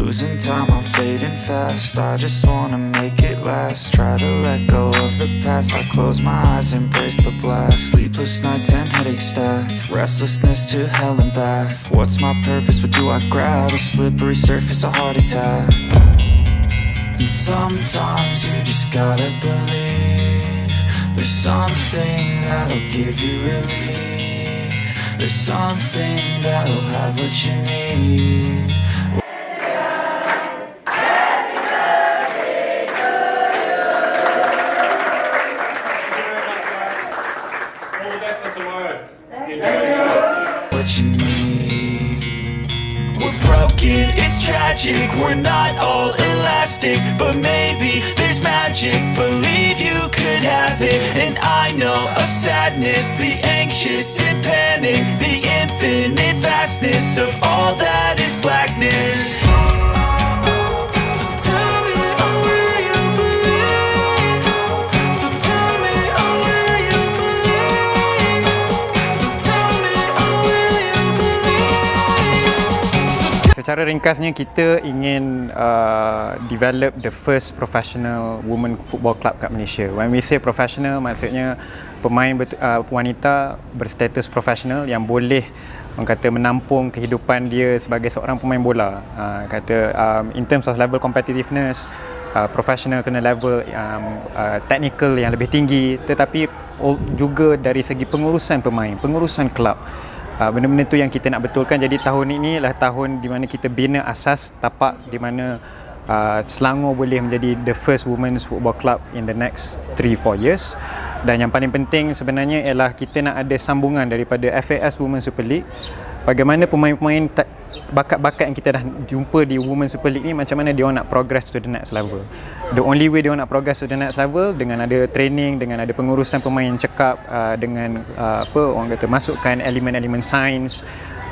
Losing time, I'm fading fast. I just wanna make it last. Try to let go of the past. I close my eyes, embrace the blast. Sleepless nights and headaches stack. Restlessness to hell and back. What's my purpose? What do I grab? A slippery surface, a heart attack. And sometimes you just gotta believe there's something that'll give you relief. There's something that'll have what you need. What you need. We're broken, it's tragic. We're not all elastic, but maybe there's magic. Believe you could have it. And I know of sadness, the anxious and panic, the infinite vastness of all that is blackness. Secara ringkasnya, kita ingin develop the first professional women football club kat Malaysia. When we say professional, maksudnya pemain wanita berstatus profesional yang boleh orang kata menampung kehidupan dia sebagai seorang pemain bola. In terms of level competitiveness, professional kena level technical yang lebih tinggi, tetapi juga dari segi pengurusan pemain, pengurusan kelab. Benda-benda tu yang kita nak betulkan. Jadi tahun ini adalah tahun di mana kita bina asas tapak di mana Selangor boleh menjadi the first women's football club in the next 3-4 years. Dan yang paling penting sebenarnya ialah kita nak ada sambungan daripada FAS Women's Super League. Bagaimana pemain-pemain bakat-bakat yang kita dah jumpa di Women's Super League ni, macam mana dia nak progress to the next level. The only way dia nak progress to the next level dengan ada training, dengan ada pengurusan pemain yang cekap, dengan orang kata masukkan elemen-elemen sains,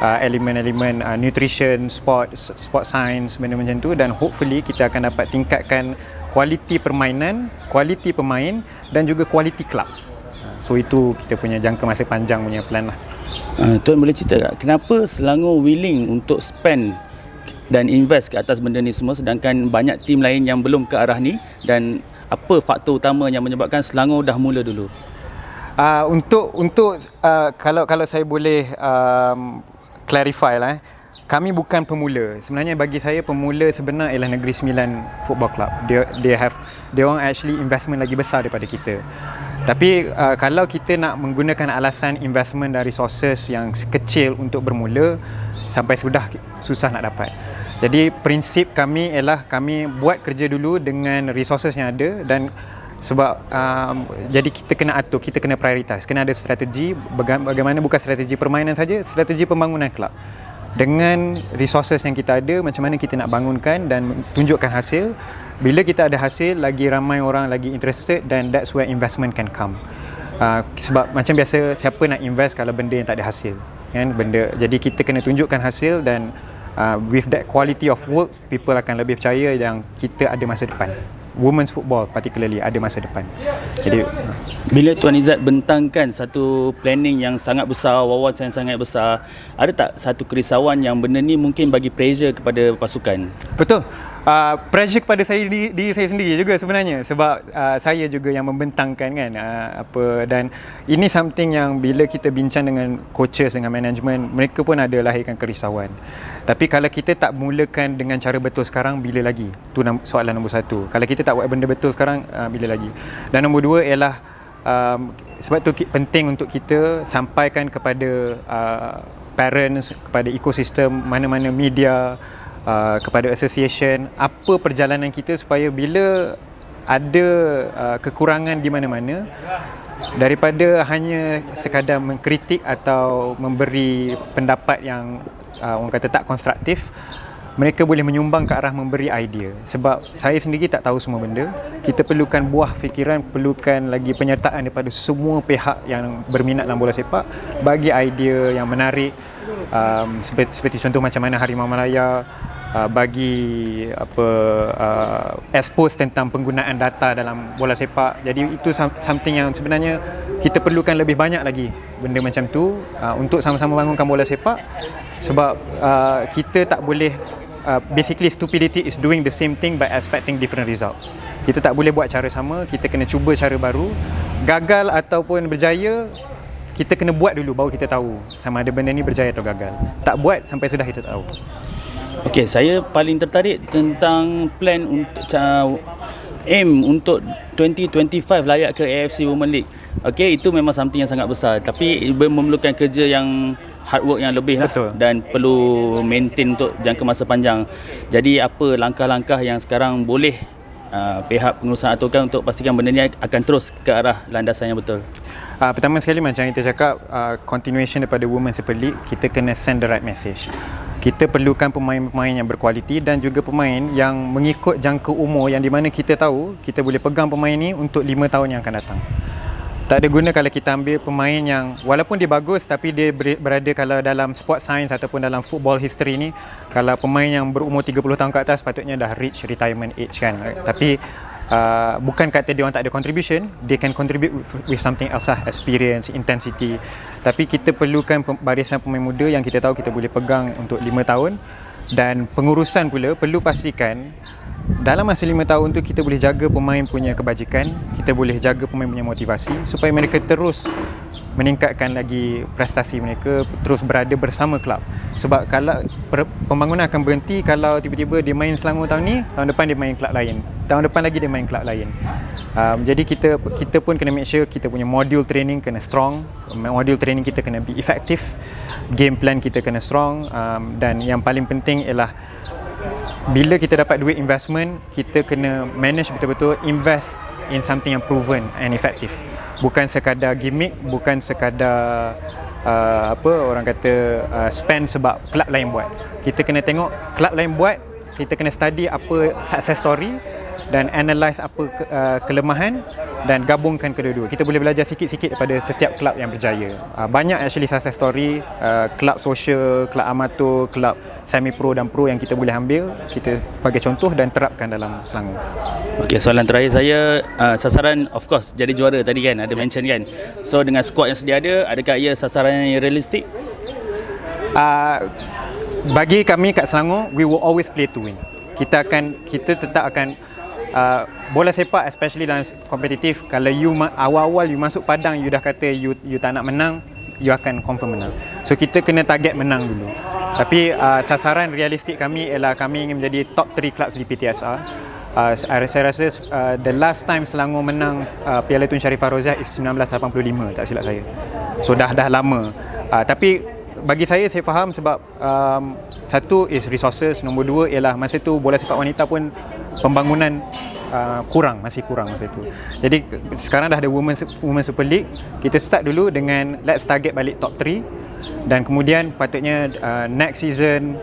elemen-elemen nutrition, sport science, benda macam tu, dan hopefully kita akan dapat tingkatkan kualiti permainan, kualiti pemain dan juga kualiti kelab. So itu kita punya jangka masa panjang punya plan lah. Tuan boleh cerita tak kenapa Selangor willing untuk spend dan invest ke atas benda ni semua, sedangkan banyak tim lain yang belum ke arah ni, dan apa faktor utama yang menyebabkan Selangor dah mula dulu? Kalau saya boleh clarify lah, kami bukan pemula. Sebenarnya bagi saya pemula sebenar ialah Negeri Sembilan Football Club. Dia orang actually investment lagi besar daripada kita. Tapi kalau kita nak menggunakan alasan investment dan resources yang kecil untuk bermula, sampai sudah susah nak dapat. Jadi prinsip kami ialah kami buat kerja dulu dengan resources yang ada, dan sebab jadi kita kena atur, kita kena prioritas, kena ada strategi. Bagaimana bukan strategi permainan saja, strategi pembangunan kelab. Dengan resources yang kita ada, macam mana kita nak bangunkan dan tunjukkan hasil. Bila kita ada hasil, lagi ramai orang lagi interested, dan that's where investment can come. Sebab macam biasa, siapa nak invest kalau benda yang tak ada hasil, kan? Jadi kita kena tunjukkan hasil, dan with that quality of work, people akan lebih percaya yang kita ada masa depan. Women's football particularly ada masa depan. Jadi bila Tuan Izzat bentangkan satu planning yang sangat besar, wawasan yang sangat besar, ada tak satu kerisauan yang benda ni mungkin bagi pressure kepada pasukan? Betul. Pressure kepada diri saya sendiri juga sebenarnya, sebab saya juga yang membentangkan kan, dan ini something yang bila kita bincang dengan coaches, dengan management, mereka pun ada lahirkan kerisauan. Tapi kalau kita tak mulakan dengan cara betul sekarang, bila lagi? Tu soalan nombor satu. Kalau kita tak buat benda betul sekarang, bila lagi? Dan nombor dua ialah sebab tu penting untuk kita sampaikan kepada parents, kepada ekosistem, mana-mana media, kepada association, apa perjalanan kita, supaya bila ada kekurangan di mana-mana, daripada hanya sekadar mengkritik atau memberi pendapat yang orang kata tak konstruktif, mereka boleh menyumbang ke arah memberi idea. Sebab saya sendiri tak tahu semua benda. Kita perlukan buah fikiran, perlukan lagi penyertaan daripada semua pihak yang berminat dalam bola sepak, bagi idea yang menarik, seperti contoh macam mana Harimau Malaya bagi expose tentang penggunaan data dalam bola sepak. Jadi itu something yang sebenarnya kita perlukan lebih banyak lagi benda macam tu untuk sama-sama bangunkan bola sepak. Sebab kita tak boleh basically stupidity is doing the same thing by expecting different result. Kita tak boleh buat cara sama, kita kena cuba cara baru. Gagal ataupun berjaya, kita kena buat dulu baru kita tahu sama ada benda ni berjaya atau gagal. Tak buat sampai sudah kita tahu. Okey, saya paling tertarik tentang plan untuk aim untuk 2025 layak ke AFC Women League. Okey, itu memang something yang sangat besar, tapi memerlukan kerja yang hard work yang lebih lah. Betul. Dan perlu maintain untuk jangka masa panjang. Jadi apa langkah-langkah yang sekarang boleh pihak pengurusan aturkan untuk pastikan benda ni akan terus ke arah landasan yang betul? Pertama sekali macam kita cakap, continuation daripada Women Super League, kita kena send the right message. Kita perlukan pemain-pemain yang berkualiti dan juga pemain yang mengikut jangka umur yang di mana kita tahu kita boleh pegang pemain ni untuk 5 tahun yang akan datang. Tak ada guna kalau kita ambil pemain yang walaupun dia bagus tapi dia berada kalau dalam sport science ataupun dalam football history ni, kalau pemain yang berumur 30 tahun ke atas patutnya dah reach retirement age kan. Tapi bukan kata dia orang tak ada contribution, they can contribute with something else lah, experience, intensity. Tapi kita perlukan barisan pemain muda yang kita tahu kita boleh pegang untuk 5 tahun. Dan pengurusan pula perlu pastikan dalam masa 5 tahun tu kita boleh jaga pemain punya kebajikan, kita boleh jaga pemain punya motivasi supaya mereka terus meningkatkan lagi prestasi mereka, terus berada bersama klub. Sebab kalau pembangunan akan berhenti kalau tiba-tiba dia main Selangor tahun ni, tahun depan dia main klub lain, tahun depan lagi dia main klub lain. Jadi kita pun kena make sure kita punya module training kena strong, module training kita kena be effective, game plan kita kena strong, dan yang paling penting ialah bila kita dapat duit investment, kita kena manage betul-betul, invest in something yang proven and effective. Bukan sekadar gimmick, bukan sekadar orang kata spend sebab klub lain buat. Kita kena tengok klub lain buat, kita kena study apa success story dan analyse apa kelemahan dan gabungkan kedua-dua. Kita boleh belajar sikit-sikit daripada setiap klub yang berjaya. Banyak actually success story, klub social, klub amatur, klub semi pro dan pro yang kita boleh ambil, kita bagi contoh dan terapkan dalam Selangor. Okey, soalan terakhir saya, sasaran of course jadi juara tadi kan, ada mention kan. So dengan skuad yang sedia ada, adakah ia sasaran yang realistik? Bagi kami kat Selangor, we will always play to win. Kita tetap akan bola sepak especially dalam kompetitif, kalau you awal-awal you masuk padang you dah kata you tak nak menang, you akan confirm menang. So kita kena target menang dulu. Tapi sasaran realistik kami ialah kami ingin menjadi top 3 clubs di PTSR. Saya rasa the last time Selangor menang Piala Tun Sharifah Roziah is 1985 tak silap saya. So dah lama. Tapi bagi saya faham sebab satu is resources, nombor dua ialah masa tu bola sepak wanita pun pembangunan masih kurang masa itu. Jadi sekarang dah ada Women Super League, kita start dulu dengan let's target balik top 3 dan kemudian patutnya next season,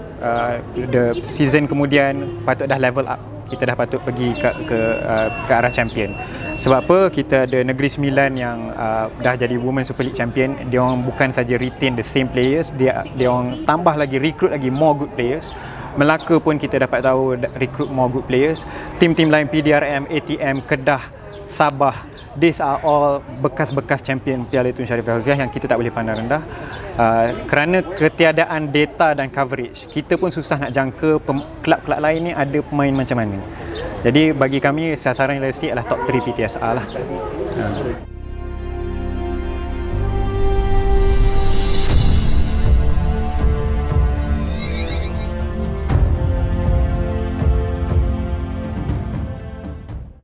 the season kemudian patut dah level up. Kita dah patut pergi ke arah champion. Sebab apa? Kita ada Negeri Sembilan yang dah jadi Women Super League champion. Dia orang bukan saja retain the same players, dia orang tambah lagi, recruit lagi more good players. Melaka pun kita dapat tahu recruit more good players. Tim-tim lain PDRM, ATM, Kedah, Sabah, these are all bekas-bekas champion Piala Tun Sharifah Roziah yang kita tak boleh pandang rendah. Kerana ketiadaan data dan coverage, kita pun susah nak jangka kelab-kelab lain ni ada pemain macam mana. Jadi bagi kami sasaran realistik adalah top 3 PTSR lah.